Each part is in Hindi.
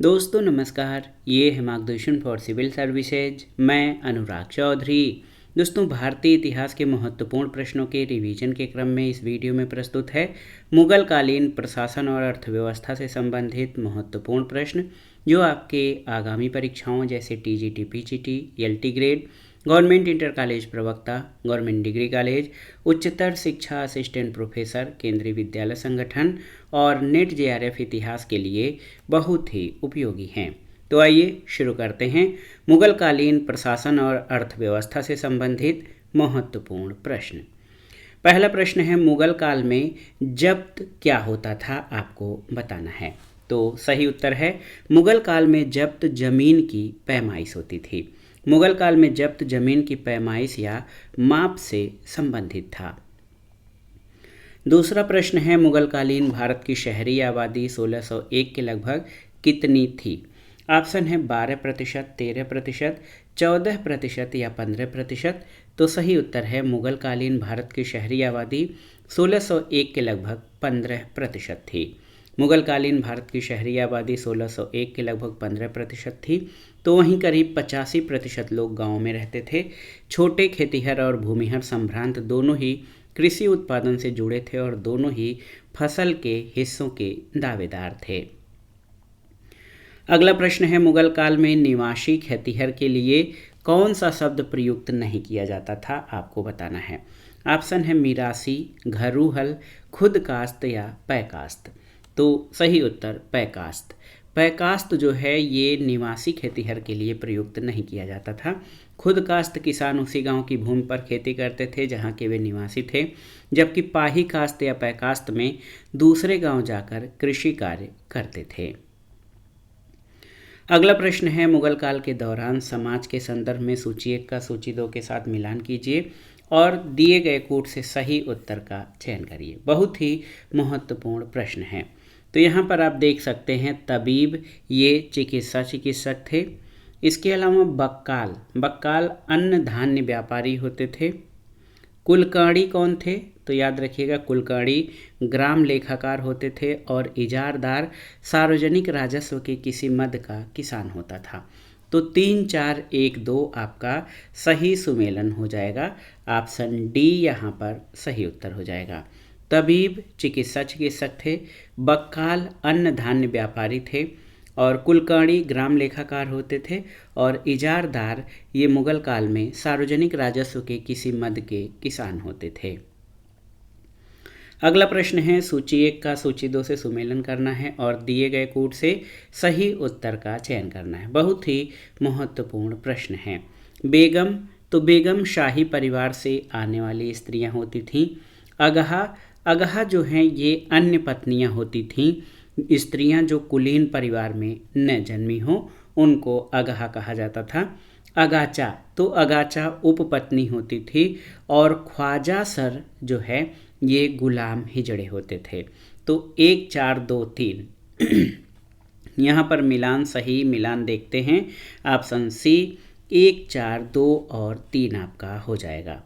दोस्तों नमस्कार, ये है मार्गदर्शन फॉर सिविल सर्विसेज। मैं अनुराग चौधरी। दोस्तों, भारतीय इतिहास के महत्वपूर्ण प्रश्नों के रिवीजन के क्रम में इस वीडियो में प्रस्तुत है मुगल कालीन प्रशासन और अर्थव्यवस्था से संबंधित महत्वपूर्ण प्रश्न, जो आपके आगामी परीक्षाओं जैसे TGT, PGT, LT grade, government inter college प्रवक्ता, गवर्नमेंट डिग्री कॉलेज, उच्चतर शिक्षा असिस्टेंट प्रोफेसर, केंद्रीय विद्यालय संगठन और नेट जेआरएफ इतिहास के लिए बहुत ही उपयोगी हैं। तो आइए शुरू करते हैं मुगल कालीन प्रशासन और अर्थव्यवस्था से संबंधित महत्वपूर्ण प्रश्न। पहला प्रश्न है, मुगल काल में जब्त क्या होता था, आपको बताना है। तो सही उत्तर है, मुगल काल में जब्त जमीन की पैमाइश होती थी। मुगल काल में जब्त जमीन की पैमाइश या माप से संबंधित था। दूसरा प्रश्न है, मुगल कालीन भारत की शहरी आबादी 1601 के लगभग कितनी थी? ऑप्शन है 12%, 13%, 14% या 15%। तो सही उत्तर है, मुगल कालीन भारत की शहरी आबादी 1601 के लगभग 15% थी। मुगल कालीन भारत की शहरी आबादी 1601 के लगभग 15% थी। तो वहीं करीब 85% लोग गाँव में रहते थे। छोटे खेतिहर और भूमिहर संभ्रांत दोनों ही कृषि उत्पादन से जुड़े थे और दोनों ही फसल के हिस्सों के दावेदार थे। अगला प्रश्न है, मुगल काल में निवासी खेतिहर के लिए कौन सा शब्द प्रयुक्त नहीं किया जाता था, आपको बताना है। ऑप्शन है मिरासी, घरूहल, खुद कास्त या पैकास्त। तो सही उत्तर पैकास्त। पैकास्त जो है ये निवासी खेतिहर के लिए प्रयुक्त नहीं किया जाता था। खुद कास्त किसान उसी गांव की भूमि पर खेती करते थे जहां के वे निवासी थे, जबकि पाही कास्त या पैकास्त में दूसरे गांव जाकर कृषि कार्य करते थे। अगला प्रश्न है, मुगल काल के दौरान समाज के संदर्भ में सूची 1 का सूची 2 के साथ मिलान कीजिए और दिए गए कोड से सही उत्तर का चयन करिए। बहुत ही महत्वपूर्ण प्रश्न है। तो यहाँ पर आप देख सकते हैं, तबीब ये चिकित्सक थे। इसके अलावा बक्काल, बक्काल अन्न धान्य व्यापारी होते थे। कुलकर्णी कौन थे? तो याद रखिएगा, कुलकर्णी ग्राम लेखाकार होते थे और इजारदार सार्वजनिक राजस्व के किसी मद का किसान होता था। तो 3, 4, 1, 2 आपका सही सुमेलन हो जाएगा। ऑप्शन डी यहाँ पर सही उत्तर हो जाएगा। तबीब चिकित्सक थे, बक्काल अन्न धान्य व्यापारी थे और कुलकर्णी ग्राम लेखाकार होते थे और इजारदार ये मुगल काल में सार्वजनिक राजस्व के किसी मद के किसान होते थे। अगला प्रश्न है, सूची 1 का सूची 2 से सुमेलन करना है और दिए गए कोड से सही उत्तर का चयन करना है। बहुत ही महत्वपूर्ण प्रश्न है। बेगम, तो बेगम शाही परिवार से आने वाली स्त्रियां होती थीं। अगहा, अगहा जो हैं ये अन्य पत्नियां होती थीं। स्त्रियां जो कुलीन परिवार में न जन्मी हो उनको अगहा कहा जाता था। अगाचा, तो अगाचा उपपत्नी होती थी और ख्वाजा सर जो है ये गुलाम हिजड़े होते थे। तो 1, 4, 2, 3 यहाँ पर मिलान, सही मिलान देखते हैं। ऑप्शन सी 1, 4, 2 और 3 आपका हो जाएगा।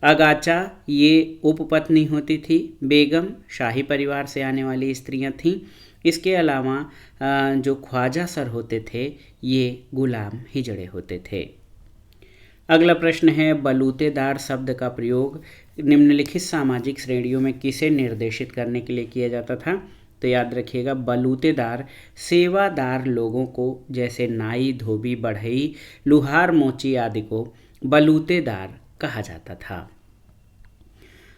अगाचा ये उपपत्नी होती थी, बेगम शाही परिवार से आने वाली स्त्रियां थीं। इसके अलावा जो ख्वाजा सर होते थे ये गुलाम हिजड़े होते थे। अगला प्रश्न है, बलूतेदार शब्द का प्रयोग निम्नलिखित सामाजिक श्रेणियों में किसे निर्देशित करने के लिए किया जाता था? तो याद रखिएगा, बलूतेदार सेवादार लोगों को, जैसे नाई, धोबी, बढ़ई, लुहार, मोची आदि को बलूतेदार कहा जाता था।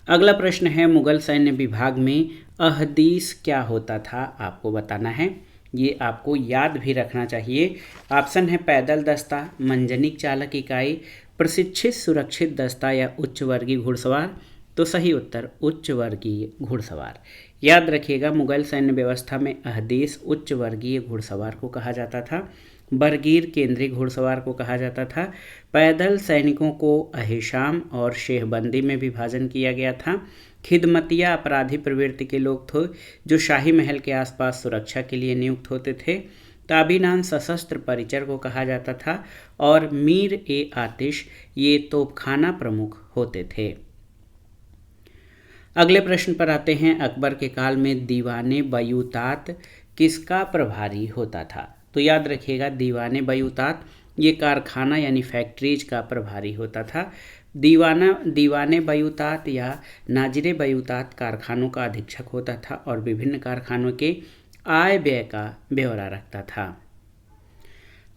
अगला प्रश्न है, मुगल सैन्य विभाग में अहदीस क्या होता था, आपको बताना है। ये आपको याद भी रखना चाहिए। ऑप्शन है पैदल दस्ता, मंजनिक चालक इकाई, प्रशिक्षित सुरक्षित दस्ता या उच्च वर्गीय घुड़सवार। तो सही उत्तर उच्च वर्गीय घुड़सवार। याद रखिएगा, मुगल सैन्य व्यवस्था में अहदीस उच्च वर्गीय घुड़सवार को कहा जाता था। बरगीर केंद्रीय घुड़सवार को कहा जाता था। पैदल सैनिकों को अहिशाम और शेहबंदी में विभाजन किया गया था। खिदमतिया अपराधी प्रवृत्ति के लोग थे जो शाही महल के आसपास सुरक्षा के लिए नियुक्त होते थे। ताबीनान सशस्त्र परिचर को कहा जाता था और मीर ए आतिश ये तोपखाना प्रमुख होते थे। अगले प्रश्न पर आते हैं, अकबर के काल में दीवाने बयूतात किसका प्रभारी होता था? तो याद रखिएगा दीवाने बयूतात ये कारखाना यानी फैक्ट्रीज का प्रभारी होता था। दीवाने बयूतात या नाजिरे बयूतात कारखानों का अधीक्षक होता था और विभिन्न कारखानों के आय व्यय का ब्यौरा रखता था।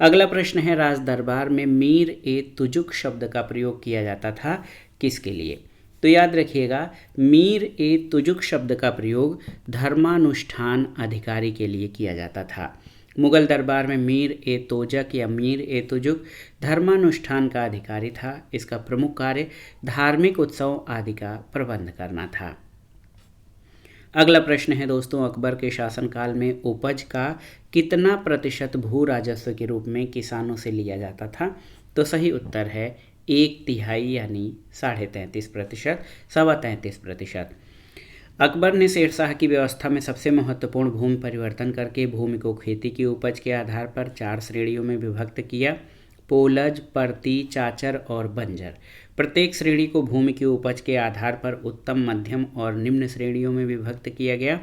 अगला प्रश्न है, राज दरबार में मीर ए तुजुक शब्द का प्रयोग किया जाता था किसके लिए? तो याद रखिएगा मीर ए तुजुक शब्द का प्रयोग धर्मानुष्ठान अधिकारी के लिए किया जाता था। मुगल दरबार में मीर ए तोजक या मीर ए तुजुक धर्मानुष्ठान का अधिकारी था। इसका प्रमुख कार्य धार्मिक उत्सव आदि का प्रबंध करना था। अगला प्रश्न है दोस्तों, अकबर के शासनकाल में उपज का कितना प्रतिशत भू राजस्व के रूप में किसानों से लिया जाता था? तो सही उत्तर है 1/3 यानी 33.5%, 33.25%। अकबर ने शेरशाह की व्यवस्था में सबसे महत्वपूर्ण भूमि परिवर्तन करके भूमि को खेती की उपज के आधार पर 4 श्रेणियों में विभक्त किया: पोलज, परती, चाचर और बंजर। प्रत्येक श्रेणी को भूमि की उपज के आधार पर उत्तम, मध्यम और निम्न श्रेणियों में विभक्त किया गया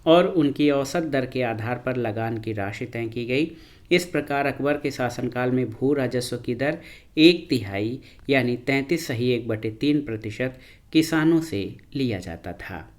और उनकी औसत दर के आधार पर लगान की राशि तय की गई। इस प्रकार अकबर के शासनकाल में भू राजस्व की दर 1/3 यानी 33.1/3% किसानों से लिया जाता था।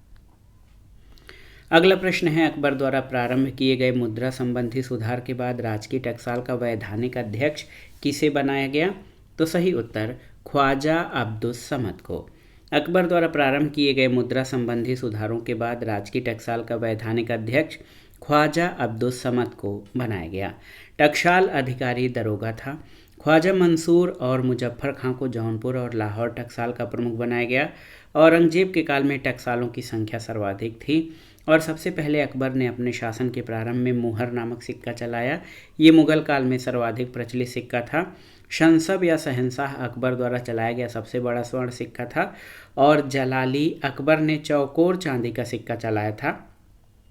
अगला प्रश्न है, अकबर द्वारा प्रारंभ किए गए मुद्रा संबंधी सुधार के बाद राजकीय टकसाल का वैधानिक अध्यक्ष किसे बनाया गया? तो सही उत्तर ख्वाजा अब्दुस समद को। अकबर द्वारा प्रारंभ किए गए मुद्रा संबंधी सुधारों के बाद राजकीय टकसाल का वैधानिक अध्यक्ष ख्वाजा अब्दुस समद को बनाया गया। टकसाल अधिकारी दरोगा था। ख्वाजा मंसूर और मुजफ्फर खां को जौनपुर और लाहौर टकसाल का प्रमुख बनाया गया। औरंगजेब के काल में टकसालों की संख्या सर्वाधिक थी और सबसे पहले अकबर ने अपने शासन के प्रारंभ में मुहर नामक सिक्का चलाया। ये मुगल काल में सर्वाधिक प्रचलित सिक्का था। शंसब या शहंशाह अकबर द्वारा चलाया गया सबसे बड़ा स्वर्ण सिक्का था और जलाली अकबर ने चौकोर चांदी का सिक्का चलाया था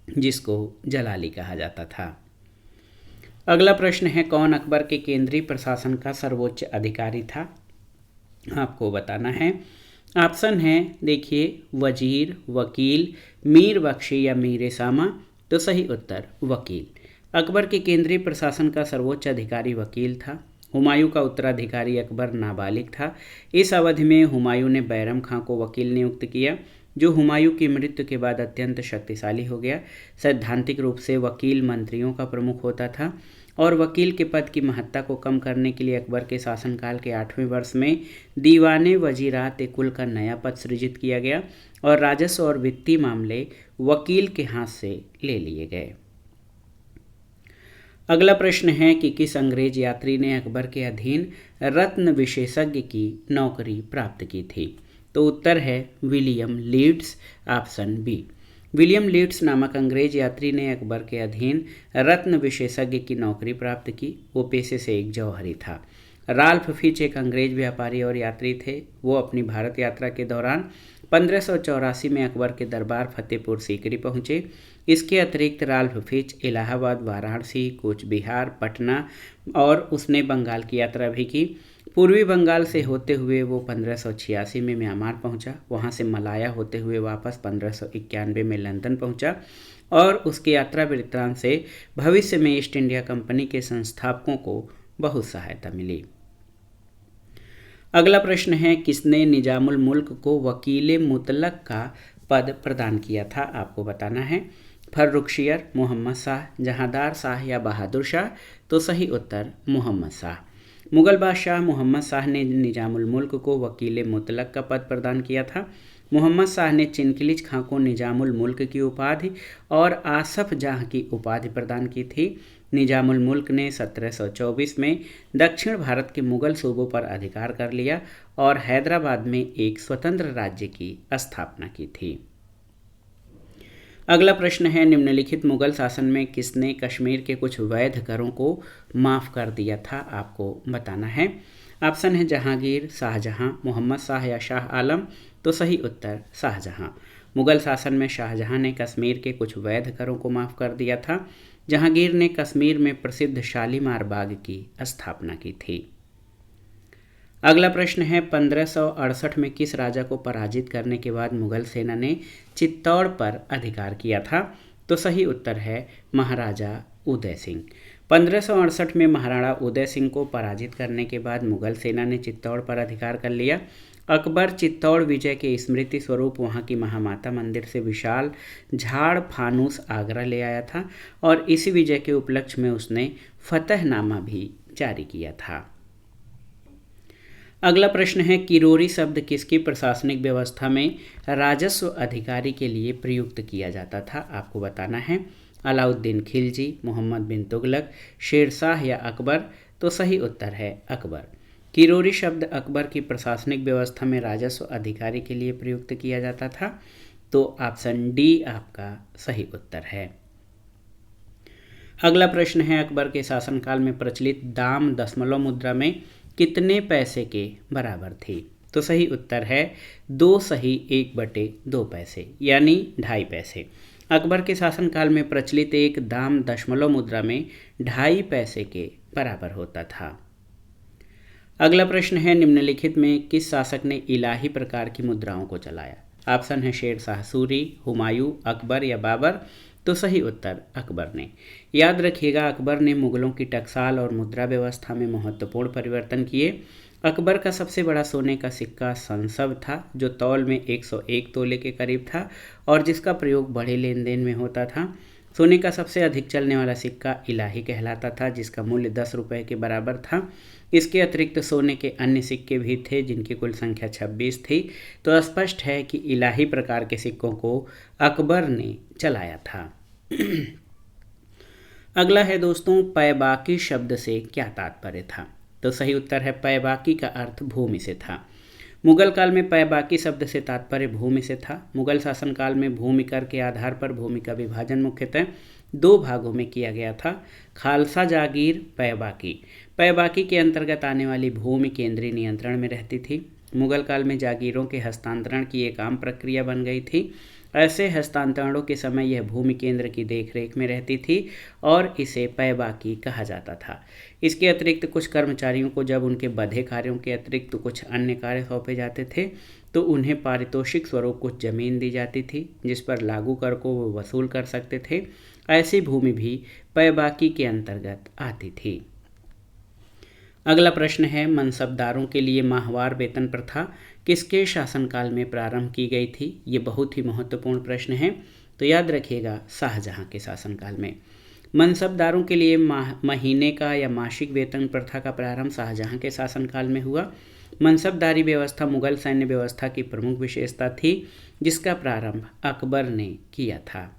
जिसको जलाली कहा जाता था। अगला प्रश्न है, कौन अकबर के केंद्रीय प्रशासन का सर्वोच्च अधिकारी था? आपको बताना है। ऑप्शन है देखिए वजीर, वकील, मीर बख्शी या मीर सामा। तो सही उत्तर वकील। अकबर के केंद्रीय प्रशासन का सर्वोच्च अधिकारी वकील था। हुमायूं का उत्तराधिकारी अकबर नाबालिग था। इस अवधि में हुमायूं ने बैरम खां को वकील नियुक्त किया जो हुमायूं की मृत्यु के बाद अत्यंत शक्तिशाली हो गया। सैद्धांतिक रूप से वकील मंत्रियों का प्रमुख होता था और वकील के पद की महत्ता को कम करने के लिए अकबर के शासनकाल के 8वें वर्ष में दीवाने वजीरात कुल का नया पद सृजित किया गया और राजस्व और वित्तीय मामले वकील के हाथ से ले लिए गए। अगला प्रश्न है कि किस अंग्रेज यात्री ने अकबर के अधीन रत्न विशेषज्ञ की नौकरी प्राप्त की थी? तो उत्तर है William Leeds, option B. William Leeds नामक अंग्रेज यात्री ने अकबर के अधीन रत्न विशेषज्ञ की नौकरी प्राप्त की। वो पेशे से एक जौहरी था। राल्फ फिच एक अंग्रेज व्यापारी और यात्री थे। वो अपनी भारत यात्रा के दौरान 1584 में अकबर के दरबार फतेहपुर सीकरी पहुँचे। इसके अतिरिक्त राल्फ फिच इलाहाबाद, वाराणसी, कूच बिहार, पटना और उसने बंगाल की यात्रा भी की। पूर्वी बंगाल से होते हुए वो 1586 में म्यांमार पहुंचा। वहां से मलाया होते हुए वापस 1591 में लंदन पहुंचा और उसकी यात्रा वृत्तांत से भविष्य में ईस्ट इंडिया कंपनी के संस्थापकों को बहुत सहायता मिली। अगला प्रश्न है, किसने निजामुल मुल्क को वकील मुतलक का पद प्रदान किया था? आपको बताना है। फर्रुखशियर, मोहम्मद शाह, जहांदार शाह या बहादुर शाह? तो सही उत्तर मोहम्मद शाह। मुगल बादशाह मोहम्मद शाह ने निजामुल मुल्क को वकील मुतलक का पद प्रदान किया था। मोहम्मद शाह ने चिनकिलिज खां को निजामुल मुल्क की उपाधि और आसफ जहाँ की उपाधि प्रदान की थी। निजामुल मुल्क ने 1724 में दक्षिण भारत के मुगल सूबों पर अधिकार कर लिया और हैदराबाद में एक स्वतंत्र राज्य की स्थापना की थी। अगला प्रश्न है, निम्नलिखित मुगल शासन में किसने कश्मीर के कुछ वैध करों को माफ़ कर दिया था? आपको बताना है। ऑप्शन है जहांगीर, शाहजहां, मोहम्मद शाह या शाह आलम। तो सही उत्तर शाहजहां। मुगल शासन में शाहजहां ने कश्मीर के कुछ वैध करों को माफ़ कर दिया था। जहांगीर ने कश्मीर में प्रसिद्ध शालीमार बाग की स्थापना की थी। अगला प्रश्न है, 1568 में किस राजा को पराजित करने के बाद मुगल सेना ने चित्तौड़ पर अधिकार किया था? तो सही उत्तर है महाराजा उदय सिंह। 1568 में महाराणा उदय सिंह को पराजित करने के बाद मुगल सेना ने चित्तौड़ पर अधिकार कर लिया। अकबर चित्तौड़ विजय के स्मृति स्वरूप वहां की महामाता मंदिर से विशाल झाड़ फानूस आगरा ले आया था और इसी विजय के उपलक्ष्य में उसने फतहनामा भी जारी किया था। अगला प्रश्न है, किरोरी शब्द किसकी प्रशासनिक व्यवस्था में राजस्व अधिकारी के लिए प्रयुक्त किया जाता था? आपको बताना है। अलाउद्दीन खिलजी, मोहम्मद बिन तुगलक, शेरशाह या अकबर? तो सही उत्तर है अकबर। किरोरी शब्द अकबर की प्रशासनिक व्यवस्था में राजस्व अधिकारी के लिए प्रयुक्त किया जाता था। तो ऑप्शन डी आपका सही उत्तर है। अगला प्रश्न है, अकबर के शासनकाल में प्रचलित दाम दशमलव मुद्रा में कितने पैसे के बराबर थी? तो सही उत्तर है 2 सही 1/2 पैसे यानी 2.5 पैसे। अकबर के शासनकाल में प्रचलित एक दाम दशमलव मुद्रा में 2.5 पैसे के बराबर होता था। अगला प्रश्न है, निम्नलिखित में किस शासक ने इलाही प्रकार की मुद्राओं को चलाया? ऑप्शन है शेरशाह सूरी, हुमायूं, अकबर या बाबर? तो सही उत्तर अकबर ने। याद रखिएगा, अकबर ने मुगलों की टकसाल और मुद्रा व्यवस्था में महत्वपूर्ण परिवर्तन किए। अकबर का सबसे बड़ा सोने का सिक्का संसव था, जो तौल में 101 तोले के करीब था और जिसका प्रयोग बड़े लेन देन में होता था। सोने का सबसे अधिक चलने वाला सिक्का इलाही कहलाता था, जिसका मूल्य 10 रुपये के बराबर था। इसके अतिरिक्त सोने के अन्य सिक्के भी थे, जिनकी कुल संख्या 26 थी। तो स्पष्ट है कि इलाही प्रकार के सिक्कों को अकबर ने चलाया था। अगला है दोस्तों, पैबाकी शब्द से क्या तात्पर्य था? तो सही उत्तर है पैबाकी का अर्थ भूमि से था। मुगल काल में पैबाकी शब्द से तात्पर्य भूमि से था। मुगल शासनकाल में भूमि कर के आधार पर भूमि का विभाजन मुख्यतः 2 भागों में किया गया था, खालसा जागीर, पैबाकी। पैबाकी के अंतर्गत आने वाली भूमि केंद्रीय नियंत्रण में रहती थी। मुगल काल में जागीरों के हस्तांतरण की एक आम प्रक्रिया बन गई थी। ऐसे हस्तांतरणों के समय यह भूमि केंद्र की देखरेख में रहती थी और इसे पैबाकी कहा जाता था। इसके अतिरिक्त कुछ कर्मचारियों को जब उनके बंधे कार्यों के अतिरिक्त कुछ अन्य कार्य सौंपे जाते थे तो उन्हें पारितोषिक स्वरूप कुछ जमीन दी जाती थी, जिस पर लागू कर को वो वसूल कर सकते थे। ऐसी भूमि भी पैबाकी के अंतर्गत आती थी। अगला प्रश्न है, मनसबदारों के लिए माहवार वेतन प्रथा किसके शासनकाल में प्रारंभ की गई थी? ये बहुत ही महत्वपूर्ण प्रश्न है, तो याद रखिएगा शाहजहां के शासनकाल में। मनसबदारों के लिए महीने का या मासिक वेतन प्रथा का प्रारंभ शाहजहां के शासनकाल में हुआ। मनसबदारी व्यवस्था मुगल सैन्य व्यवस्था की प्रमुख विशेषता थी, जिसका प्रारंभ अकबर ने किया था।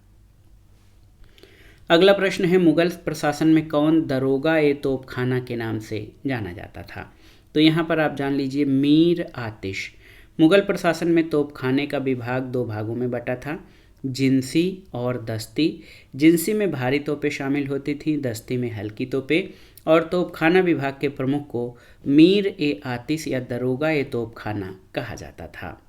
अगला प्रश्न है, मुगल प्रशासन में कौन दरोगा ए तोपखाना के नाम से जाना जाता था? तो यहाँ पर आप जान लीजिए मीर आतिश। मुगल प्रशासन में तोपखाने का विभाग 2 भागों में बटा था, जिनसी और दस्ती। जिनसी में भारी तोपें शामिल होती थीं, दस्ती में हल्की तोपें, और तोपखाना विभाग के प्रमुख को मीर ए आतिश या दरोगा ए तोपखाना कहा जाता था।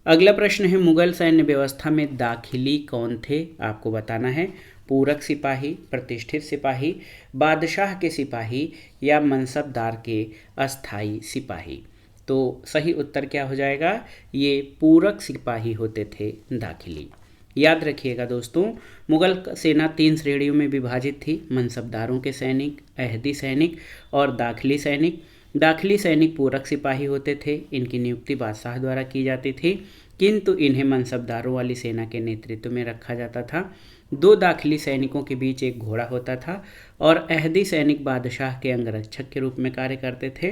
अगला प्रश्न है, मुगल सैन्य व्यवस्था में दाखिली कौन थे? आपको बताना है। पूरक सिपाही, प्रतिष्ठित सिपाही, बादशाह के सिपाही या मनसबदार के अस्थाई सिपाही? तो सही उत्तर क्या हो जाएगा? ये पूरक सिपाही होते थे दाखिली। याद रखिएगा दोस्तों, मुगल सेना 3 श्रेणियों में विभाजित थी, मनसबदारों के सैनिक, अहदी सैनिक और दाखिली सैनिक। दाखिली सैनिक पूरक सिपाही होते थे। इनकी नियुक्ति बादशाह द्वारा की जाती थी, किंतु इन्हें मनसबदारों वाली सेना के नेतृत्व में रखा जाता था। 2 दाखिली सैनिकों के बीच एक घोड़ा होता था और अहदी सैनिक बादशाह के अंगरक्षक के रूप में कार्य करते थे।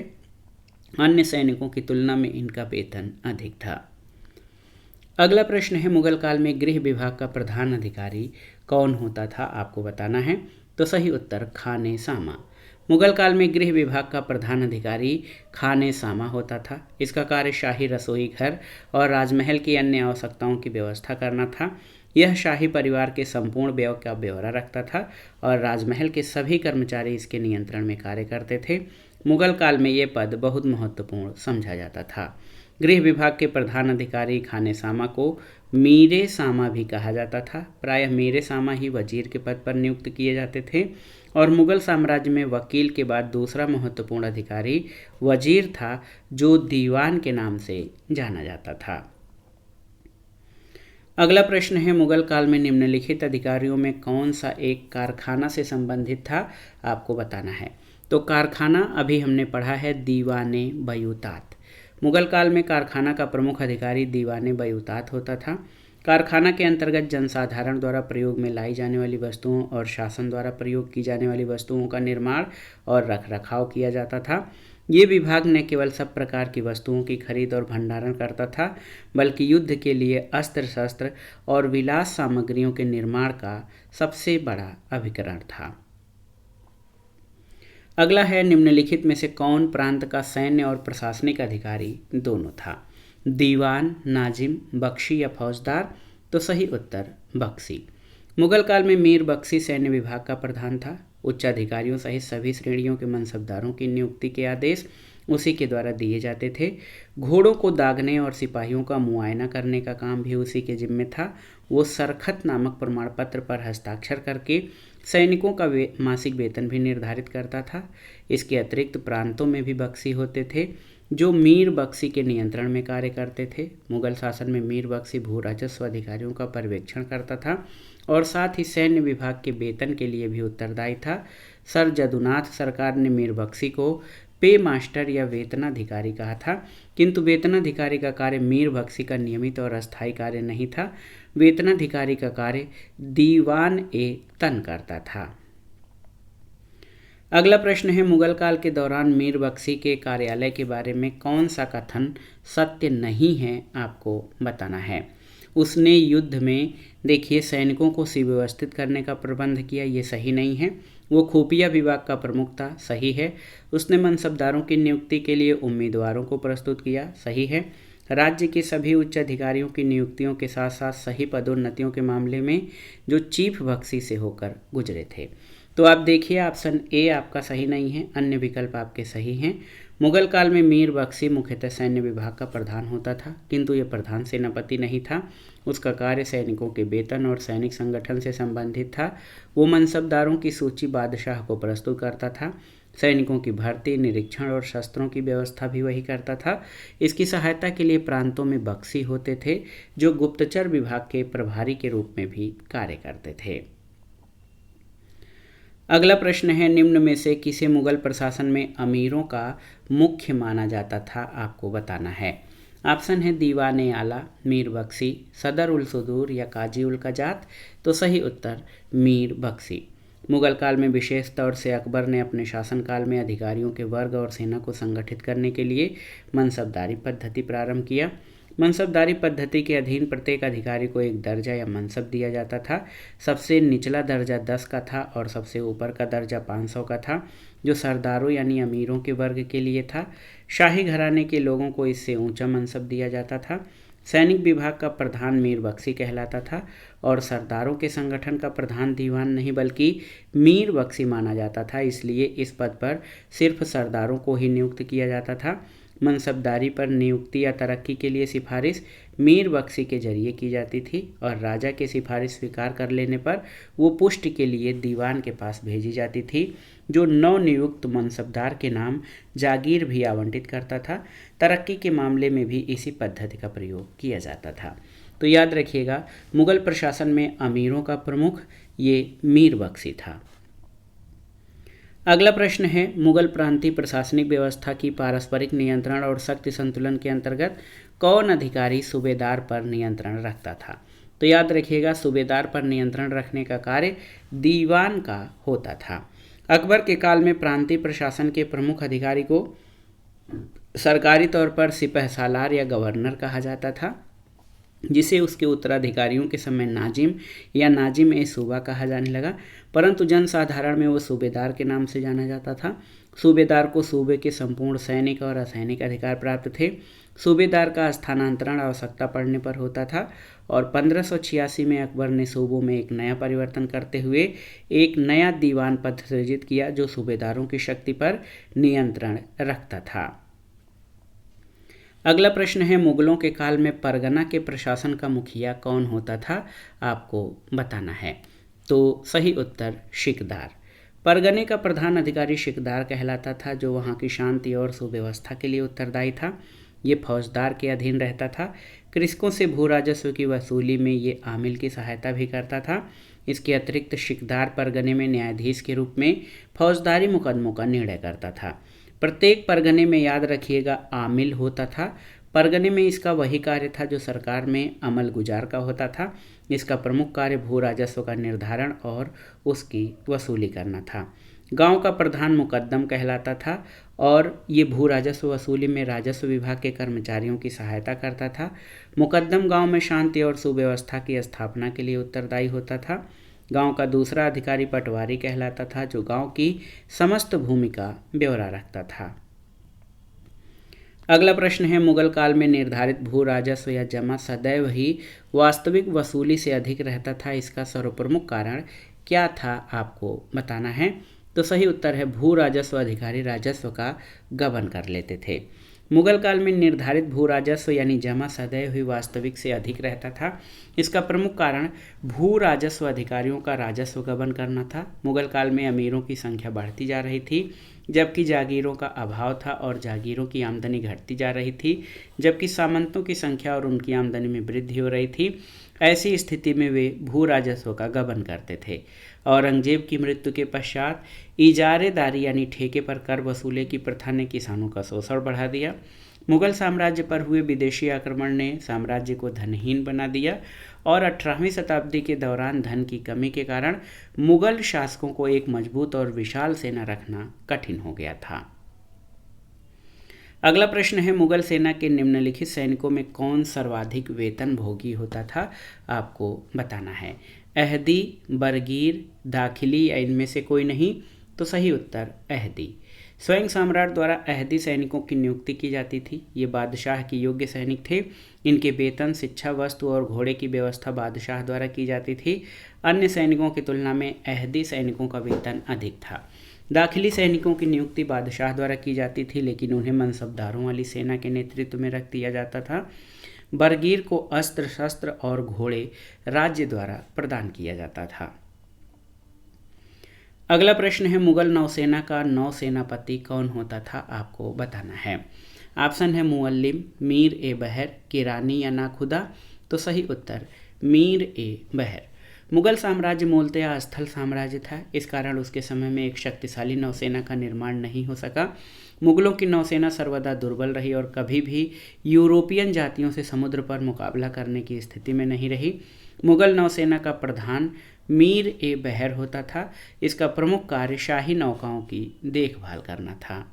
अन्य सैनिकों की तुलना में इनका वेतन अधिक था। अगला प्रश्न है, मुगल काल में गृह विभाग का प्रधान अधिकारी कौन होता था? आपको बताना है। तो सही उत्तर खाने सामा। मुगल काल में गृह विभाग का प्रधान अधिकारी खाने सामा होता था। इसका कार्य शाही रसोई घर और राजमहल की अन्य आवश्यकताओं की व्यवस्था करना था। यह शाही परिवार के संपूर्ण व्यय का ब्यौरा रखता था और राजमहल के सभी कर्मचारी इसके नियंत्रण में कार्य करते थे। मुगल काल में ये पद बहुत महत्वपूर्ण समझा जाता था। गृह विभाग के प्रधान अधिकारी खाने सामा को मीरे सामा भी कहा जाता था। प्रायः मीरे सामा ही वजीर के पद पर नियुक्त किए जाते थे और मुगल साम्राज्य में वकील के बाद दूसरा महत्वपूर्ण अधिकारी वजीर था, जो दीवान के नाम से जाना जाता था। अगला प्रश्न है, मुगल काल में निम्नलिखित अधिकारियों में कौन सा एक कारखाना से संबंधित था, आपको बताना है। तो कारखाना अभी हमने पढ़ा है दीवाने बयूतात। मुगल काल में कारखाना का प्रमुख अधिकारी दीवाने बयूतात होता था। कारखाना के अंतर्गत जनसाधारण द्वारा प्रयोग में लाई जाने वाली वस्तुओं और शासन द्वारा प्रयोग की जाने वाली वस्तुओं का निर्माण और रखरखाव किया जाता था। ये विभाग न केवल सब प्रकार की वस्तुओं की खरीद और भंडारण करता था, बल्कि युद्ध के लिए अस्त्र शस्त्र और विलास सामग्रियों के निर्माण का सबसे बड़ा अभिकरण था। अगला है, निम्नलिखित में से कौन प्रांत का सैन्य और प्रशासनिक अधिकारी दोनों था? दीवान, नाजिम, बख्शी या फौजदार? तो सही उत्तर बख्शी। मुगल काल में मीर बख्शी सैन्य विभाग का प्रधान था। उच्च अधिकारियों सहित सभी श्रेणियों के मनसबदारों की नियुक्ति के आदेश उसी के द्वारा दिए जाते थे। घोड़ों को दागने और सिपाहियों का मुआयना करने का काम भी उसी के जिम्मे था। वो सरखत नामक प्रमाण पत्र पर हस्ताक्षर करके सैनिकों का मासिक वेतन भी निर्धारित करता था। इसके अतिरिक्त प्रांतों में भी बख्शी होते थे जो मीर बख्शी के नियंत्रण में कार्य करते थे। मुगल शासन में मीर बख्शी भू राजस्व अधिकारियों का पर्यवेक्षण करता था और साथ ही सैन्य विभाग के वेतन के लिए भी उत्तरदायी था। सर जदुनाथ सरकार ने मीर बख्शी को पे मास्टर या वेतनाधिकारी कहा था, किंतु वेतनाधिकारी का कार्य मीर बख्शी का नियमित और अस्थायी कार्य नहीं था। वेतनाधिकारी का कार्य दीवान ए तन करता था। अगला प्रश्न है, मुगल काल के दौरान मीर बख्शी के कार्यालय के बारे में कौन सा कथन सत्य नहीं है, आपको बताना है। उसने युद्ध में देखिए सैनिकों को सुव्यवस्थित करने का प्रबंध किया, ये सही नहीं है। वो खुफिया विभाग का प्रमुख था, सही है। उसने मनसबदारों की नियुक्ति के लिए उम्मीदवारों को प्रस्तुत किया, सही है। राज्य के सभी उच्च अधिकारियों की नियुक्तियों के साथ साथ सही पदोन्नतियों के मामले में जो चीफ बख्शी से होकर गुजरे थे। तो आप देखिए ऑप्शन ए आपका सही नहीं है, अन्य विकल्प आपके सही हैं। मुगल काल में मीर बख्शी मुख्यतः सैन्य विभाग का प्रधान होता था, किंतु यह प्रधान सेनापति नहीं था। उसका कार्य सैनिकों के वेतन और सैनिक संगठन से संबंधित था। वो मनसबदारों की सूची बादशाह को प्रस्तुत करता था। सैनिकों की भर्ती, निरीक्षण और शस्त्रों की व्यवस्था भी वही करता था। इसकी सहायता के लिए प्रांतों में बख्शी होते थे जो गुप्तचर विभाग के प्रभारी के रूप में भी कार्य करते थे। अगला प्रश्न है, निम्न में से किसे मुगल प्रशासन में अमीरों का मुख्य माना जाता था, आपको बताना है। ऑप्शन है दीवाने आला, मीर बख्शी, सदर उल सुदूर या काजी उल कजात। तो सही उत्तर मीर बख्शी। मुगल काल में विशेष तौर से अकबर ने अपने शासनकाल में अधिकारियों के वर्ग और सेना को संगठित करने के लिए मनसबदारी पद्धति प्रारंभ किया। मनसबदारी पद्धति के अधीन प्रत्येक अधिकारी को एक दर्जा या मनसब दिया जाता था। सबसे निचला दर्जा 10 का था और सबसे ऊपर का दर्जा 500 का था, जो सरदारों यानी अमीरों के वर्ग के लिए था। शाही घराने के लोगों को इससे ऊंचा मनसब दिया जाता था। सैनिक विभाग का प्रधान मीर बख्शी कहलाता था और सरदारों के संगठन का प्रधान दीवान नहीं बल्कि मीर बख्शी माना जाता था। इसलिए इस पद पर सिर्फ सरदारों को ही नियुक्त किया जाता था। मनसबदारी पर नियुक्ति या तरक्की के लिए सिफारिश मीर बख्शी के जरिए की जाती थी और राजा के सिफारिश स्वीकार कर लेने पर वो पुष्टि के लिए दीवान के पास भेजी जाती थी, जो नवनियुक्त मनसबदार के नाम जागीर भी आवंटित करता था। तरक्की के मामले में भी इसी पद्धति का प्रयोग किया जाता था। तो याद रखिएगा, मुगल प्रशासन में अमीरों का प्रमुख ये मीर बख्शी था। अगला प्रश्न है, मुगल प्रांतीय प्रशासनिक व्यवस्था की पारस्परिक नियंत्रण और शक्ति संतुलन के अंतर्गत कौन अधिकारी सूबेदार पर नियंत्रण रखता था? तो याद रखिएगा, सूबेदार पर नियंत्रण रखने का कार्य दीवान का होता था। अकबर के काल में प्रांतीय प्रशासन के प्रमुख अधिकारी को सरकारी तौर पर सिपहसालार या गवर्नर कहा जाता था, जिसे उसके उत्तराधिकारियों के समय नाजिम या नाजिम ए सूबा कहा जाने लगा, परंतु जनसाधारण में वो सूबेदार के नाम से जाना जाता था। सूबेदार को सूबे के संपूर्ण सैनिक और असैनिक अधिकार प्राप्त थे। सूबेदार का स्थानांतरण आवश्यकता पड़ने पर होता था और 1586 में अकबर ने सूबों में एक नया परिवर्तन करते हुए एक नया दीवान पद सृजित किया, जो सूबेदारों की शक्ति पर नियंत्रण रखता था। अगला प्रश्न है, मुगलों के काल में परगना के प्रशासन का मुखिया कौन होता था, आपको बताना है। तो सही उत्तर शिकदार। परगने का प्रधान अधिकारी शिकदार कहलाता था, जो वहाँ की शांति और सुव्यवस्था के लिए उत्तरदायी था। ये फौजदार के अधीन रहता था। कृषकों से भू राजस्व की वसूली में ये आमिल की सहायता भी करता था। इसके अतिरिक्त शिकदार परगने में न्यायाधीश के रूप में फौजदारी मुकदमों का निर्णय करता था। प्रत्येक परगने में, याद रखिएगा, आमिल होता था। परगने में इसका वही कार्य था जो सरकार में अमल गुजार का होता था। इसका प्रमुख कार्य भू राजस्व का निर्धारण और उसकी वसूली करना था। गांव का प्रधान मुकद्दम कहलाता था और ये भू राजस्व वसूली में राजस्व विभाग के कर्मचारियों की सहायता करता था। मुकद्दम गांव में शांति और सुव्यवस्था की स्थापना के लिए उत्तरदायी होता था। गांव का दूसरा अधिकारी पटवारी कहलाता था, जो गांव की समस्त भूमि का ब्यौरा रखता था। अगला प्रश्न है, मुगल काल में निर्धारित भू राजस्व या जमा सदैव ही वास्तविक वसूली से अधिक रहता था। इसका सर्वप्रमुख कारण क्या था, आपको बताना है। तो सही उत्तर है, भू राजस्व अधिकारी राजस्व का गबन कर लेते थे। मुगल काल में निर्धारित भू राजस्व यानी जमा सदैव ही वास्तविक से अधिक रहता था। इसका प्रमुख कारण भू राजस्व अधिकारियों का राजस्व गबन करना था। मुगल काल में अमीरों की संख्या बढ़ती जा रही थी, जबकि जागीरों का अभाव था और जागीरों की आमदनी घटती जा रही थी, जबकि सामंतों की संख्या और उनकी आमदनी में वृद्धि हो रही थी। ऐसी स्थिति में वे भू राजस्व का गबन करते थे। औरंगजेब की मृत्यु के पश्चात इजारेदारी यानी ठेके पर कर वसूले की प्रथा ने किसानों का शोषण बढ़ा दिया। मुगल साम्राज्य पर हुए विदेशी आक्रमण ने साम्राज्य को धनहीन बना दिया और 18वीं शताब्दी के दौरान धन की कमी के कारण मुगल शासकों को एक मजबूत और विशाल सेना रखना कठिन हो गया था। अगला प्रश्न है, मुगल सेना के निम्नलिखित सैनिकों में कौन सर्वाधिक वेतन भोगी होता था, आपको बताना है। अहदी, बरगीर, दाखिली या इनमें से कोई नहीं। तो सही उत्तर अहदी। स्वयं सम्राट द्वारा अहदी सैनिकों की नियुक्ति की जाती थी। ये बादशाह के योग्य सैनिक थे। इनके वेतन, शिक्षा, वस्तु और घोड़े की व्यवस्था बादशाह द्वारा की जाती थी। अन्य सैनिकों की तुलना में अहदी सैनिकों का वेतन अधिक था। दाखिली सैनिकों की नियुक्ति बादशाह द्वारा की जाती थी, लेकिन उन्हें मनसबदारों वाली सेना के नेतृत्व में रख दिया जाता था। बरगीर को अस्त्र शस्त्र और घोड़े राज्य द्वारा प्रदान किया जाता था। अगला प्रश्न है, मुगल नौसेना का नौसेनापति कौन होता था, आपको बताना है। ऑप्शन है मुअल्लिम, मीर ए बहर, किरानी या नाखुदा। तो सही उत्तर मीर ए बहर। मुगल साम्राज्य मूलतः स्थल साम्राज्य था। इस कारण उसके समय में एक शक्तिशाली नौसेना का निर्माण नहीं हो सका। मुगलों की नौसेना सर्वदा दुर्बल रही और कभी भी यूरोपियन जातियों से समुद्र पर मुकाबला करने की स्थिति में नहीं रही। मुगल नौसेना का प्रधान मीर ए बहर होता था। इसका प्रमुख कार्य शाही नौकाओं की देखभाल करना था।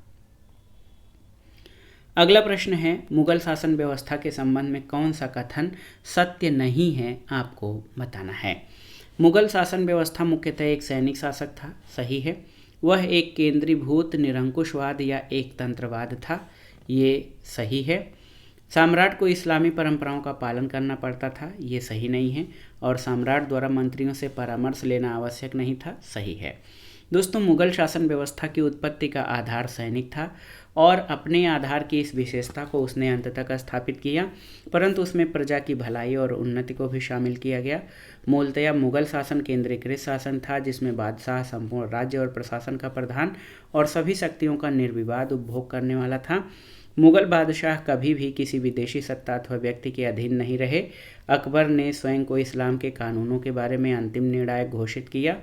अगला प्रश्न है, मुगल शासन व्यवस्था के संबंध में कौन सा कथन सत्य नहीं है, आपको बताना है। मुगल शासन व्यवस्था मुख्यतः एक सैनिक शासक था। सही है। वह एक केंद्रीभूत निरंकुशवाद या एक तंत्रवाद था। ये सही है। सम्राट को इस्लामी परंपराओं का पालन करना पड़ता था। ये सही नहीं है। और सम्राट द्वारा मंत्रियों से परामर्श लेना आवश्यक नहीं था। सही है। दोस्तों, मुगल शासन व्यवस्था की उत्पत्ति का आधार सैनिक था और अपने आधार की इस विशेषता को उसने अंत तक स्थापित किया, परंतु उसमें प्रजा की भलाई और उन्नति को भी शामिल किया गया। मूलतया मुगल शासन केंद्रीकृत शासन था, जिसमें बादशाह संपूर्ण राज्य और प्रशासन का प्रधान और सभी शक्तियों का निर्विवाद उपभोग करने वाला था। मुगल बादशाह कभी भी किसी विदेशी सत्ता अथवा व्यक्ति के अधीन नहीं रहे। अकबर ने स्वयं को इस्लाम के कानूनों के बारे में अंतिम निर्णायक घोषित किया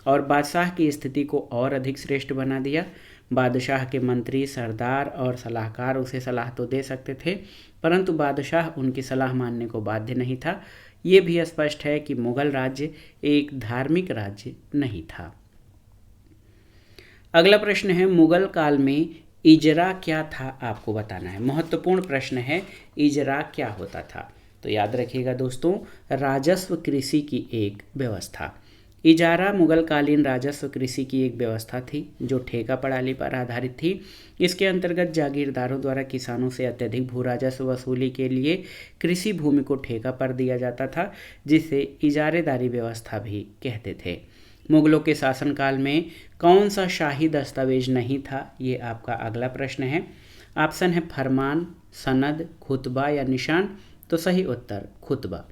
और बादशाह की स्थिति को और अधिक श्रेष्ठ बना दिया। बादशाह के मंत्री, सरदार और सलाहकार उसे सलाह तो दे सकते थे, परंतु बादशाह उनकी सलाह मानने को बाध्य नहीं था। ये भी स्पष्ट है कि मुगल राज्य एक धार्मिक राज्य नहीं था। अगला प्रश्न है, मुगल काल में इजरा क्या था, आपको बताना है। महत्वपूर्ण प्रश्न है, इजरा क्या होता था। तो याद रखिएगा दोस्तों, राजस्व कृषि की एक व्यवस्था। इजारा मुगलकालीन राजस्व कृषि की एक व्यवस्था थी जो ठेका प्रणाली पर आधारित थी। इसके अंतर्गत जागीरदारों द्वारा किसानों से अत्यधिक भू राजस्व वसूली के लिए कृषि भूमि को ठेका पर दिया जाता था, जिसे इजारेदारी व्यवस्था भी कहते थे। मुगलों के शासनकाल में कौन सा शाही दस्तावेज नहीं था, ये आपका अगला प्रश्न है। ऑप्शन है फरमान, सनद, खुतबा या निशान। तो सही उत्तर खुतबा।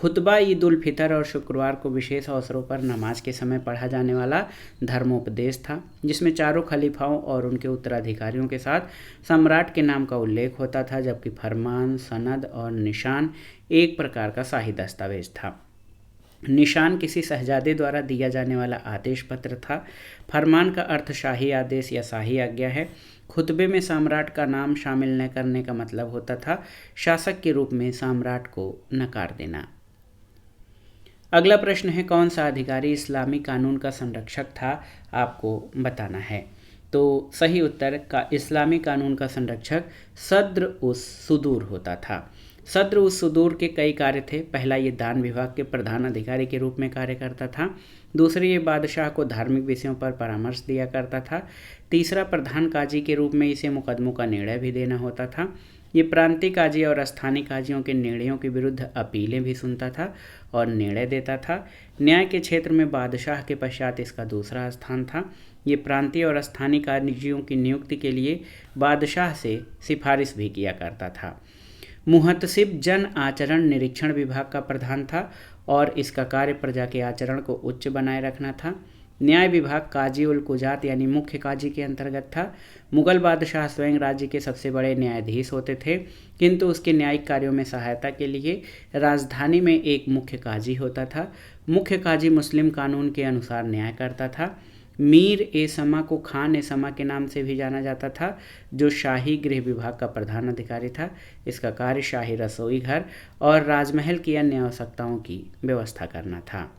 खुतबा ईद उल फितर और शुक्रवार को विशेष अवसरों पर नमाज के समय पढ़ा जाने वाला धर्मोपदेश था, जिसमें चारों खलीफाओं और उनके उत्तराधिकारियों के साथ सम्राट के नाम का उल्लेख होता था, जबकि फरमान, सनद और निशान एक प्रकार का शाही दस्तावेज था। निशान किसी शहजादे द्वारा दिया जाने वाला आदेश पत्र था। फरमान का अर्थ शाही आदेश या शाही आज्ञा है। खुतबे में सम्राट का नाम शामिल न करने का मतलब होता था शासक के रूप में सम्राट को नकार देना। अगला प्रश्न है, कौन सा अधिकारी इस्लामी कानून का संरक्षक था, आपको बताना है। तो सही उत्तर का इस्लामी कानून का संरक्षक सद्र उस सुदूर होता था। सद्र उस सुदूर के कई कार्य थे। पहला, ये दान विभाग के प्रधान अधिकारी के रूप में कार्य करता था। दूसरे, ये बादशाह को धार्मिक विषयों पर परामर्श दिया करता था। तीसरा, प्रधान काजी के रूप में इसे मुकदमों का निर्णय भी देना होता था। ये प्रांतीय काजी और स्थानीय काजियों के निर्णयों के विरुद्ध अपीलें भी सुनता था और निर्णय देता था। न्याय के क्षेत्र में बादशाह के पश्चात इसका दूसरा स्थान था। ये प्रांतीय और स्थानीय काजियों की नियुक्ति के लिए बादशाह से सिफारिश भी किया करता था। मुहतसिब जन आचरण निरीक्षण विभाग का प्रधान था और इसका कार्य प्रजा के आचरण को उच्च बनाए रखना था। न्याय विभाग काजी उल कुजात यानी मुख्य काजी के अंतर्गत था। मुगल बादशाह स्वयं राज्य के सबसे बड़े न्यायाधीश होते थे, किंतु उसके न्यायिक कार्यों में सहायता के लिए राजधानी में एक मुख्य काजी होता था। मुख्य काजी मुस्लिम कानून के अनुसार न्याय करता था। मीर ए समा को खान ए समा के नाम से भी जाना जाता था, जो शाही गृह विभाग का प्रधान अधिकारी था। इसका कार्य शाही रसोई घर और राजमहल की अन्य आवश्यकताओं की व्यवस्था करना था।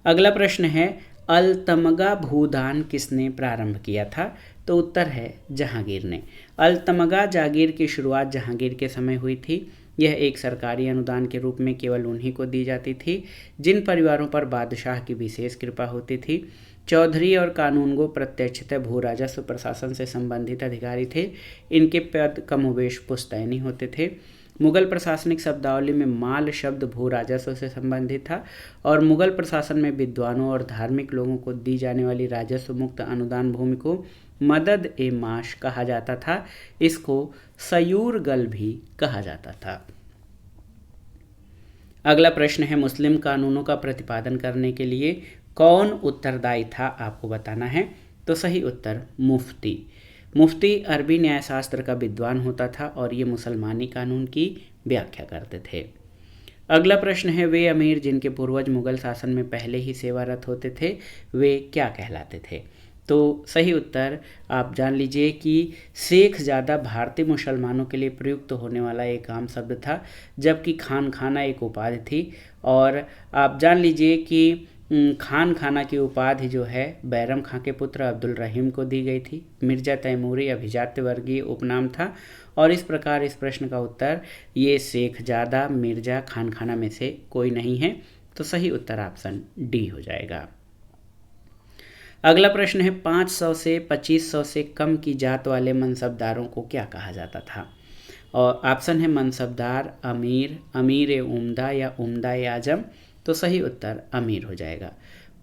अगला प्रश्न है, अलतमगा भूदान किसने प्रारंभ किया था? तो उत्तर है जहांगीर ने। अलतमगा जागीर की शुरुआत जहांगीर के समय हुई थी। यह एक सरकारी अनुदान के रूप में केवल उन्हीं को दी जाती थी जिन परिवारों पर बादशाह की विशेष कृपा होती थी। चौधरी और कानूनगो प्रत्यक्षतः भू राजस्व प्रशासन से संबंधित अधिकारी थे। इनके पद कमोवेश पुश्तैनी होते थे। मुगल प्रशासनिक शब्दावली में माल शब्द भू राजस्व से संबंधित था और मुगल प्रशासन में विद्वानों और धार्मिक लोगों को दी जाने वाली राजस्व मुक्त अनुदान भूमि को मदद ए माश कहा जाता था। इसको सयूरगल भी कहा जाता था। अगला प्रश्न है, मुस्लिम कानूनों का प्रतिपादन करने के लिए कौन उत्तरदायी था, आपको बताना है। तो सही उत्तर मुफ्ती। मुफ्ती अरबी न्यायशास्त्र का विद्वान होता था और ये मुसलमानी कानून की व्याख्या करते थे। अगला प्रश्न है, वे अमीर जिनके पूर्वज मुगल शासन में पहले ही सेवारत होते थे, वे क्या कहलाते थे? तो सही उत्तर आप जान लीजिए कि शेख ज़्यादा भारतीय मुसलमानों के लिए प्रयुक्त होने वाला एक आम शब्द था, जबकि खान खाना एक उपाधि थी। और आप जान लीजिए कि खान खाना की उपाधि जो है बैरम खां के पुत्र अब्दुल रहीम को दी गई थी। मिर्ज़ा तैमूरी अभिजात्य वर्गीय उपनाम था और इस प्रकार इस प्रश्न का उत्तर ये शेख ज़्यादा मिर्ज़ा खान खाना में से कोई नहीं है। तो सही उत्तर ऑप्शन डी हो जाएगा। अगला प्रश्न है, 500 से 2500 से कम की जात वाले मनसबदारों को क्या कहा जाता था? और ऑप्शन है मनसबदार, अमीर, अमीर ए उम्दा या उम्दा ए आजम। तो सही उत्तर अमीर हो जाएगा।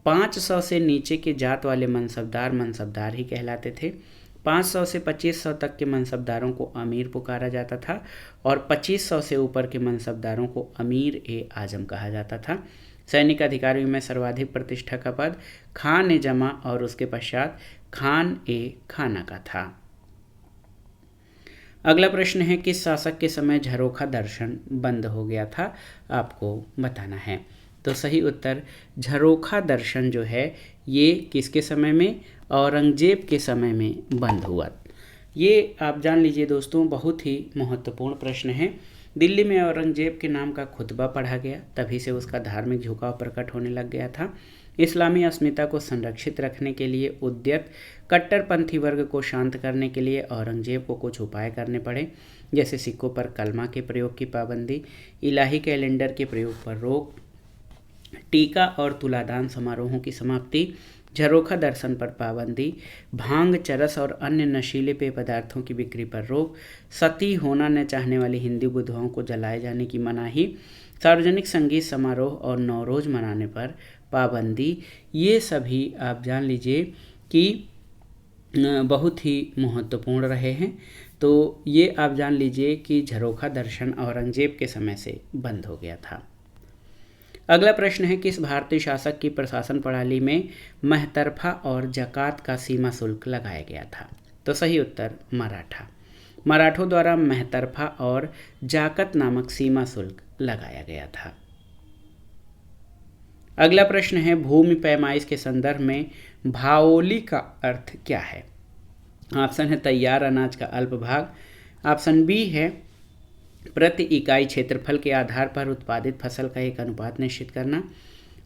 500 से नीचे के जात वाले मनसबदार ही कहलाते थे। 500 से 2500 तक के मनसबदारों को अमीर पुकारा जाता था और 2500 से ऊपर के मनसबदारों को अमीर ए आजम कहा जाता था। सैनिक अधिकारियों में सर्वाधिक प्रतिष्ठा का पद खान ए जमा और उसके पश्चात खान ए खाना का था। अगला प्रश्न है, किस शासक के समय झरोखा दर्शन बंद हो गया था, आपको बताना है। तो सही उत्तर झरोखा दर्शन जो है ये किसके समय में? औरंगजेब के समय में बंद हुआ। ये आप जान लीजिए दोस्तों, बहुत ही महत्वपूर्ण प्रश्न है। दिल्ली में औरंगजेब के नाम का खुतबा पढ़ा गया, तभी से उसका धार्मिक झुकाव प्रकट होने लग गया था। इस्लामी अस्मिता को संरक्षित रखने के लिए उद्यत कट्टरपंथी वर्ग को शांत करने के लिए औरंगजेब को कुछ उपाय करने पड़े, जैसे सिक्कों पर कलमा के प्रयोग की पाबंदी, इलाही कैलेंडर के प्रयोग पर रोक, टीका और तुलादान समारोहों की समाप्ति, झरोखा दर्शन पर पाबंदी, भांग, चरस और अन्य नशीले पेय पदार्थों की बिक्री पर रोक, सती होना न चाहने वाली हिंदू विधवाओं को जलाए जाने की मनाही, सार्वजनिक संगीत समारोह और नवरोज मनाने पर पाबंदी। ये सभी आप जान लीजिए कि बहुत ही महत्वपूर्ण रहे हैं। तो ये आप जान लीजिए कि झरोखा दर्शन औरंगजेब के समय से बंद हो गया था। अगला प्रश्न है, किस भारतीय शासक की प्रशासन प्रणाली में महतरफा और जकात का सीमा शुल्क लगाया गया था? तो सही उत्तर मराठा। मराठों द्वारा महतरफा और जाकत नामक सीमा शुल्क लगाया गया था। अगला प्रश्न है, भूमि पैमाइश के संदर्भ में भाओली का अर्थ क्या है? ऑप्शन है तैयार अनाज का अल्प भाग, ऑप्शन बी है प्रति इकाई क्षेत्रफल के आधार पर उत्पादित फसल का एक अनुपात निश्चित करना,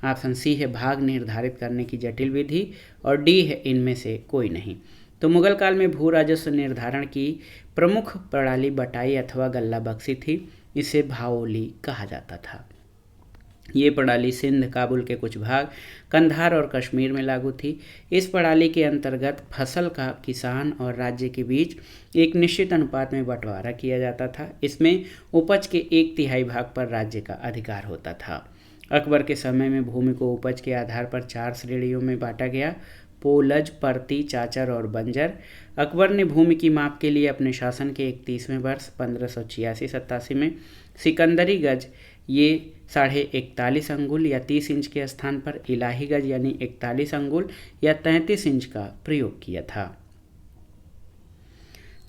ऑप्शन सी है भाग निर्धारित करने की जटिल विधि, और डी है इनमें से कोई नहीं। तो मुगल काल में भू राजस्व निर्धारण की प्रमुख प्रणाली बटाई अथवा गल्ला बख्शी थी। इसे भाओली कहा जाता था। ये प्रणाली सिंध, काबुल के कुछ भाग, कंधार और कश्मीर में लागू थी। इस प्रणाली के अंतर्गत फसल का किसान और राज्य के बीच एक निश्चित अनुपात में बंटवारा किया जाता था। इसमें उपज के 1/3 भाग पर राज्य का अधिकार होता था। अकबर के समय में भूमि को उपज के आधार पर 4 श्रेणियों में बांटा गया: पोलज, परती, चाचर और बंजर। अकबर ने भूमि की माप के लिए अपने शासन के 31वें वर्ष 1586-87 में सिकंदरी गज, ये 41.5 अंगुल या 30 इंच के स्थान पर इलाही गज यानी 41 अंगुल या 33 इंच का प्रयोग किया था।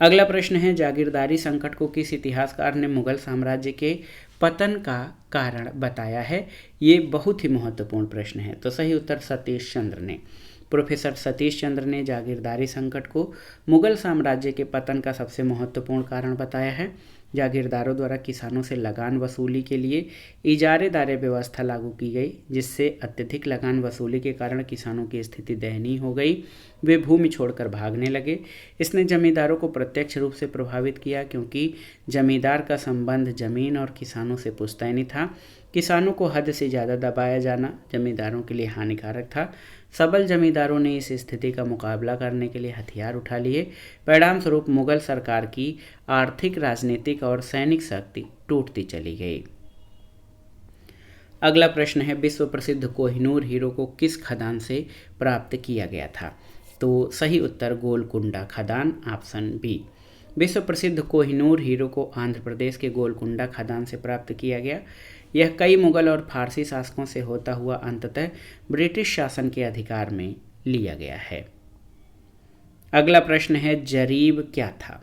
अगला प्रश्न है, जागीरदारी संकट को किस इतिहासकार ने मुगल साम्राज्य के पतन का कारण बताया है? ये बहुत ही महत्वपूर्ण प्रश्न है। तो सही उत्तर सतीश चंद्र ने। प्रोफेसर सतीश चंद्र ने जागीरदारी संकट को मुगल साम्राज्य के पतन का सबसे महत्वपूर्ण कारण बताया है। जागीरदारों द्वारा किसानों से लगान वसूली के लिए इजारेदारी व्यवस्था लागू की गई, जिससे अत्यधिक लगान वसूली के कारण किसानों की स्थिति दयनीय हो गई। वे भूमि छोड़कर भागने लगे। इसने जमींदारों को प्रत्यक्ष रूप से प्रभावित किया, क्योंकि जमींदार का संबंध जमीन और किसानों से पुश्तैनी था। किसानों को हद से ज़्यादा दबाया जाना जमींदारों के लिए हानिकारक था। सबल जमींदारों ने इस स्थिति का मुकाबला करने के लिए हथियार उठा लिए। परिणाम स्वरूप मुगल सरकार की आर्थिक, राजनीतिक और सैनिक शक्ति टूटती चली गई। अगला प्रश्न है, विश्व प्रसिद्ध कोहिनूर हीरो को किस खदान से प्राप्त किया गया था? तो सही उत्तर गोलकुंडा खदान, ऑप्शन बी। विश्व प्रसिद्ध कोहिनूर हीरो को आंध्र प्रदेश के गोलकुंडा खदान से प्राप्त किया गया। यह कई मुगल और फारसी शासकों से होता हुआ अंततः ब्रिटिश शासन के अधिकार में लिया गया है। अगला प्रश्न है, जरीब क्या था?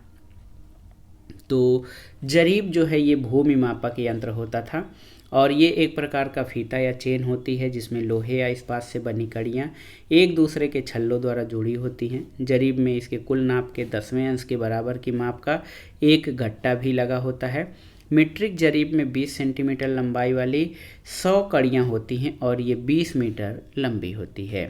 तो जरीब जो है ये भूमि मापक यंत्र होता था, और ये एक प्रकार का फीता या चेन होती है जिसमें लोहे या इस्पात से बनी कड़ियाँ एक दूसरे के छल्लों द्वारा जुड़ी होती हैं। जरीब में इसके कुल नाप के 10वें अंश के बराबर की माप का एक गट्टा भी लगा होता है। मीट्रिक जरीब में 20 सेंटीमीटर लंबाई वाली 100 कड़ियाँ होती हैं और ये 20 मीटर लंबी होती है।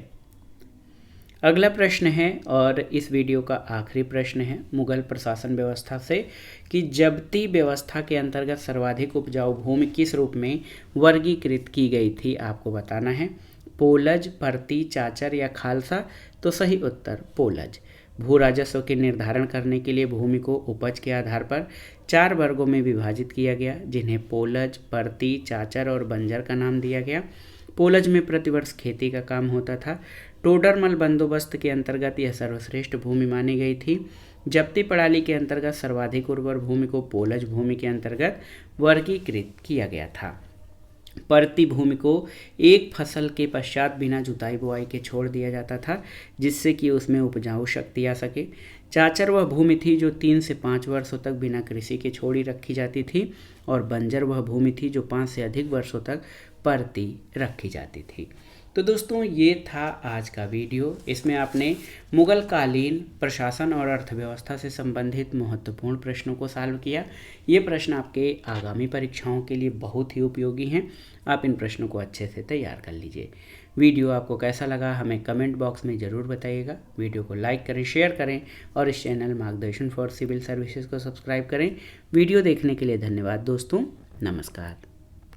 अगला प्रश्न है, और इस वीडियो का आखिरी प्रश्न है, मुगल प्रशासन व्यवस्था से कि जब्ती व्यवस्था के अंतर्गत सर्वाधिक उपजाऊ भूमि किस रूप में वर्गीकृत की गई थी? आपको बताना है। पोलज, परती, चाचर या खालसा? तो सही उत्तर पोलज। भू राजस्व के निर्धारण करने के लिए भूमि को उपज के आधार पर 4 वर्गों में विभाजित किया गया, जिन्हें पोलज, परती, चाचर और बंजर का नाम दिया गया। पोलज में प्रतिवर्ष खेती का काम होता था। टोडरमल बंदोबस्त के अंतर्गत यह सर्वश्रेष्ठ भूमि मानी गई थी। जब्ती प्रणाली के अंतर्गत सर्वाधिक उर्वर भूमि को पोलज भूमि के अंतर्गत वर्गीकृत किया गया था। परती भूमि को एक फसल के पश्चात बिना जुताई बुआई के छोड़ दिया जाता था, जिससे कि उसमें उपजाऊ शक्ति आ सके। चाचर वह भूमि थी जो 3 से 5 वर्षों तक बिना कृषि के छोड़ी रखी जाती थी, और बंजर वह भूमि थी जो 5 से अधिक वर्षों तक परती रखी जाती थी। तो दोस्तों, ये था आज का वीडियो। इसमें आपने मुगल कालीन प्रशासन और अर्थव्यवस्था से संबंधित महत्वपूर्ण प्रश्नों को सॉल्व किया। ये प्रश्न आपके आगामी परीक्षाओं के लिए बहुत ही उपयोगी हैं। आप इन प्रश्नों को अच्छे से तैयार कर लीजिए। वीडियो आपको कैसा लगा हमें कमेंट बॉक्स में ज़रूर बताइएगा। वीडियो को लाइक करें, शेयर करें और इस चैनल मार्गदर्शन फॉर सिविल सर्विसेज को सब्सक्राइब करें। वीडियो देखने के लिए धन्यवाद दोस्तों। नमस्कार।